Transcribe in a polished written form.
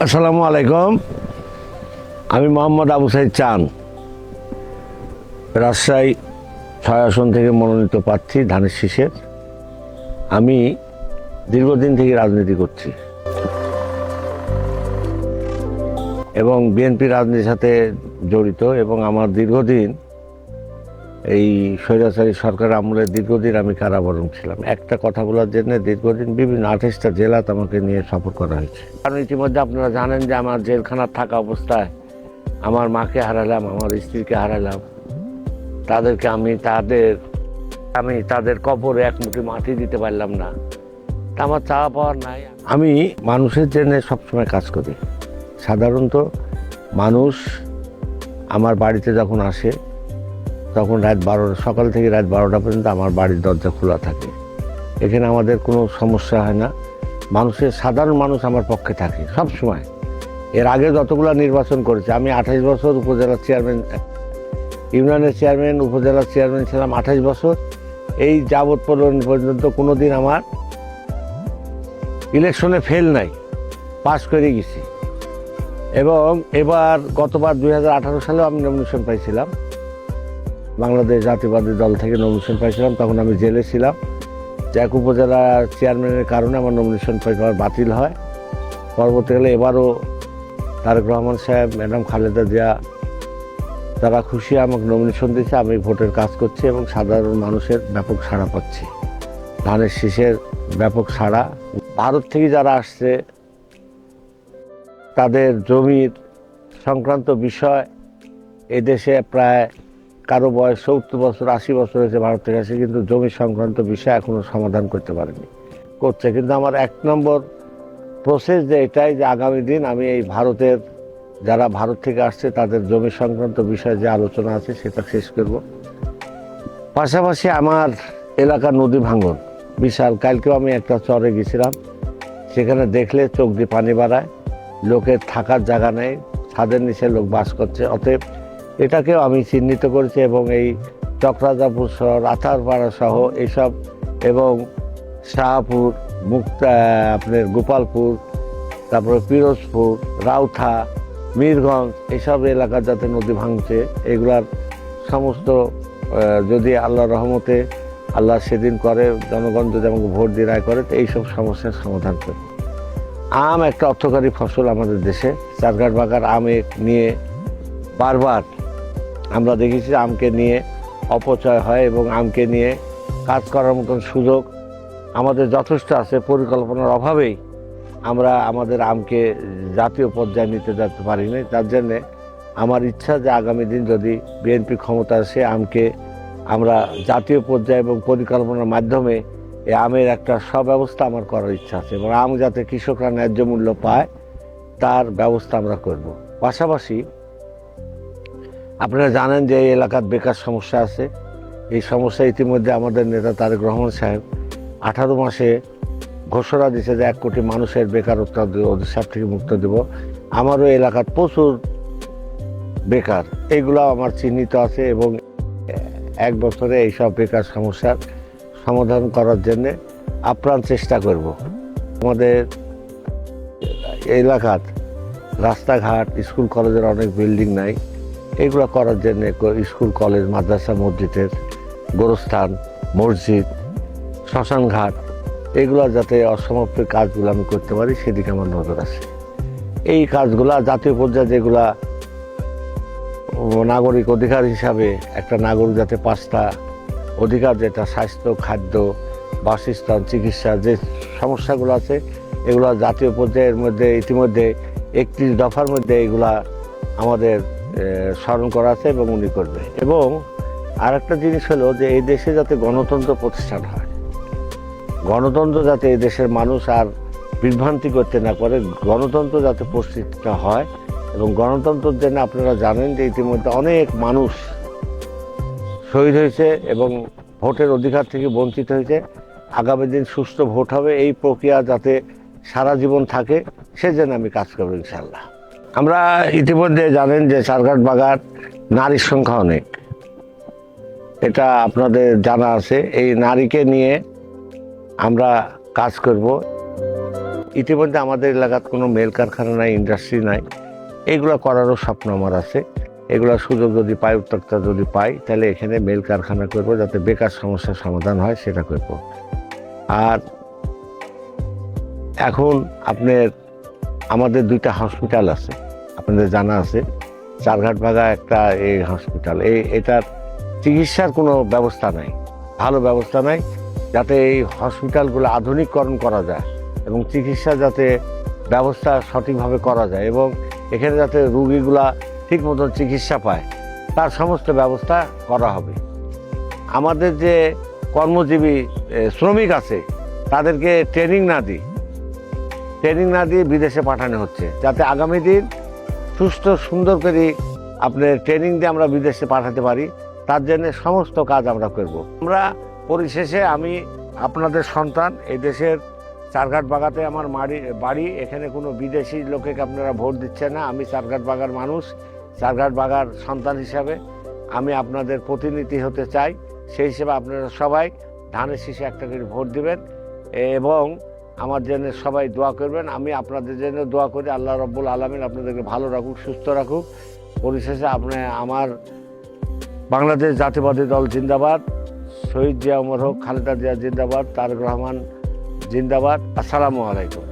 আসসালামু আলাইকুম। আমি মোহাম্মদ আবু সাইদ চান, রাজশাহী ৬ আসন থেকে মনোনীত প্রার্থী ধানের শীষের। আমি দীর্ঘদিন থেকে রাজনীতি করছি এবং বিএনপি রাজনীতির সাথে জড়িত, এবং আমার দীর্ঘদিন এই স্বৈরাচারী সরকার আমলে দীর্ঘদিন আমি কারাবরণ ছিলাম। একটা কথা বলার জন্য দীর্ঘদিন বিভিন্ন ২৮টা জেলাতে আমাকে নিয়ে সফর করা হয়েছে। কারণ ইতিমধ্যে আপনারা জানেন যে আমার জেলখানার থাকা অবস্থায় আমার মাকে হারালাম, আমার স্ত্রীকে হারালাম। তাদেরকে আমি তাদের কবরে এক মুঠি মাটি দিতে পারলাম না। তা আমার চাওয়া পাওয়ার নাই। আমি মানুষের জন্য সবসময় কাজ করি। সাধারণত মানুষ আমার বাড়িতে যখন আসে তখন সকাল থেকে রাত 12টা পর্যন্ত আমার বাড়ির দরজা খোলা থাকে। এখানে আমাদের কোনো সমস্যা হয় না। সাধারণ মানুষ আমার পক্ষে থাকে সব সময়। এর আগে যতগুলো নির্বাচন করেছে, আমি 28 বছর উপজেলার চেয়ারম্যান, ইউনিয়নের চেয়ারম্যান, উপজেলার চেয়ারম্যান ছিলাম 28 বছর। এই যাবৎ পর্যন্ত কোনো দিন আমার ইলেকশনে ফেল নাই, পাস করে গেছি। এবং গতবার 2018 সালেও আমি নমিনেশন পাইছিলাম, বাংলাদেশ জাতীয়বাদী দল থেকে নমিনেশন পাইছিলাম। তখন আমি জেলে ছিলাম। এক উপজেলা চেয়ারম্যানের কারণে আমার নমিনেশন পাওয়ার বাতিল হয়। পরবর্তীকালে এবারও তারেক রহমান সাহেব, ম্যাডাম খালেদা জিয়া, তারা খুশি আমাকে নমিনেশন দিয়েছে। আমি ভোটের কাজ করছি এবং সাধারণ মানুষের ব্যাপক সাড়া পাচ্ছি। ধানের শীষের ব্যাপক সাড়া। ভারত থেকে যারা আসছে তাদের জমির সংক্রান্ত বিষয়, এদেশে প্রায় কারো বয়স 70 বছর 80 বছর হয়েছে ভারত থেকে আসে, কিন্তু জমি সংক্রান্ত বিষয় এখনো সমাধান করতে পারেনি। করছে, কিন্তু আমার 1 নম্বর প্রসেস যে এটাই যে আগামী দিন আমি এই যারা ভারত থেকে আসছে তাদের জমি সংক্রান্ত বিষয়ে যে আলোচনা আছে সেটা শেষ করব। পাশাপাশি আমার এলাকার নদী ভাঙন বিশাল। কালকেও আমি একটা চরে গেছিলাম, সেখানে দেখলে চোখ দিয়ে পানি বাড়ায়। লোকের থাকার জায়গা নেই, ছাদের নিচে লোক বাস করছে। অতএব এটাকেও আমি চিহ্নিত করেছি এবং এই চকরাজাপুর শহর, আথারপাড়া সহ এইসব, এবং শাহপুর, আপনার গোপালপুর, তারপরে পিরোজপুর, রাউথা, মিরগঞ্জ, এইসব এলাকা যাতে নদী ভাঙছে, এগুলার সমস্ত যদি আল্লাহর রহমতে আল্লাহ সেদিন করে, জনগণ যদি আমাকে ভোট দিয়ে রায় করে, তো এইসব সমস্যার সমাধান করবে। আম একটা অর্থকারী ফসল আমাদের দেশে। চারঘাট বাগার আম নিয়ে বারবার আমরা দেখেছি আমকে নিয়ে অপচয় হয়, এবং আমকে নিয়ে কাজ করার মতন সুযোগ আমাদের যথেষ্ট আছে। পরিকল্পনার অভাবেই আমরা আমাদের আমকে জাতীয় পর্যায়ে নিতে যেতে পারি না। তার জন্যে আমার ইচ্ছা যে আগামী দিন যদি বিএনপি ক্ষমতা আসে, আমকে আমরা জাতীয় পর্যায়ে এবং পরিকল্পনার মাধ্যমে এই আমের একটা ব্যবস্থা আমার করার ইচ্ছা আছে, এবং আম যাতে কৃষকরা ন্যায্য মূল্য পায় তার ব্যবস্থা আমরা করব। পাশাপাশি আপনারা জানেন যে এই এলাকার বেকার সমস্যা আছে। এই সমস্যা ইতিমধ্যে আমাদের নেতা তারেক রহমান সাহেব 18 মাসে ঘোষণা দিয়েছে যে 1 কোটি মানুষের বেকারত্ব অভিশাপ থেকে মুক্ত দেব। আমারও এলাকার প্রচুর বেকার, এগুলো আমার চিহ্নিত আছে, এবং 1 বছরে এইসব বেকার সমস্যার সমাধান করার জন্যে আপ্রাণ চেষ্টা করব। আমাদের এলাকার রাস্তাঘাট, স্কুল কলেজের অনেক বিল্ডিং নাই, এগুলো করার জন্য স্কুল কলেজ, মাদ্রাসা, মসজিদের গোরস্থান, মসজিদ, শ্মশানঘাট, এগুলো যাতে অসমাপ্ত কাজগুলো আমি করতে পারি সেদিকে আমার নজর আছে। এই কাজগুলা জাতীয় পর্যায়ে যেগুলা নাগরিক অধিকার হিসাবে একটা নাগরিক যাতে 5টা অধিকার, যেটা স্বাস্থ্য, খাদ্য, বাসস্থান, চিকিৎসা, যে সমস্যাগুলো আছে, এগুলো জাতীয় পর্যায়ের মধ্যে ইতিমধ্যে 31 দফার মধ্যে এগুলা আমাদের স্মরণ করা আছে এবং উনি করবে। এবং আরেকটা জিনিস হলো যে এই দেশে যাতে গণতন্ত্র প্রতিষ্ঠান হয়, গণতন্ত্র যাতে এই দেশের মানুষ আর বিভ্রান্তি করতে না পারে, গণতন্ত্র যাতে প্রতিষ্ঠা হয়। এবং গণতন্ত্রের জন্য আপনারা জানেন যে ইতিমধ্যে অনেক মানুষ শহীদ হয়েছে এবং ভোটের অধিকার থেকে বঞ্চিত হয়েছে। আগামী দিন সুষ্ঠু ভোট হবে, এই প্রক্রিয়া যাতে সারা জীবন থাকে সেজন্য আমি কাজ করব ইনশাল্লাহ। আমরা ইতিমধ্যে জানেন যে চারঘাট বাগার নারীর সংখ্যা অনেক, এটা আপনাদের জানা আছে। এই নারীকে নিয়ে আমরা কাজ করব। ইতিমধ্যে আমাদের এলাকার কোনো মেল কারখানা নাই, ইন্ডাস্ট্রি নাই। এগুলো করারও স্বপ্ন আমার আছে। এগুলো সুযোগ যদি পাই, উদ্যোক্তা যদি পাই, তাহলে এখানে মেল কারখানা করবো, যাতে বেকার সমস্যার সমাধান হয়, সেটা করব। আর এখন আপনার আমাদের 2টা হসপিটাল আছে, আপনাদের জানা আছে। চারঘাটবাগা একটা এই হসপিটাল, এটার চিকিৎসার কোনো ব্যবস্থা নাই, ভালো ব্যবস্থা নাই, যাতে এই হসপিটালগুলো আধুনিকরণ করা যায় এবং চিকিৎসা যাতে ব্যবস্থা সঠিকভাবে করা যায় এবং এখানে যাতে রোগীগুলা ঠিক মতন চিকিৎসা পায়, তার সমস্ত ব্যবস্থা করা হবে। আমাদের যে কর্মজীবী শ্রমিক আছে, তাদেরকে ট্রেনিং না দিয়ে বিদেশে পাঠানো হচ্ছে, যাতে আগামী দিন সুস্থ সুন্দর করে আপনার ট্রেনিং দিয়ে আমরা বিদেশে পাঠাতে পারি। তার জন্য সমস্ত কাজ আমরা করব। আমরা পরিশেষে আমি আপনাদের সন্তান, এই দেশের চারঘাটবাগাতে আমার বাড়ি। এখানে কোনো বিদেশি লোকে আপনারা ভোট দিচ্ছেন না। আমি চারঘাটবাগার মানুষ, চারঘাটবাগার সন্তান হিসাবে আমি আপনাদের প্রতিনিধি হতে চাই। সেই হিসেবে আপনারা সবাই ধানের শীষে একটা করে ভোট দিবেন এবং আমার জন্য সবাই দোয়া করবেন। আমি আপনাদের জন্য দোয়া করি, আল্লাহ রব্বুল আলামিন আপনাদেরকে ভালো রাখুক, সুস্থ রাখুক। পরিশেষে আমার বাংলাদেশ জাতীয়বাদী দল জিন্দাবাদ, শহীদ জিয়া উমর হক, খালেদা জিয়া জিন্দাবাদ, তারেক রহমান জিন্দাবাদ। আসসালামু আলাইকুম।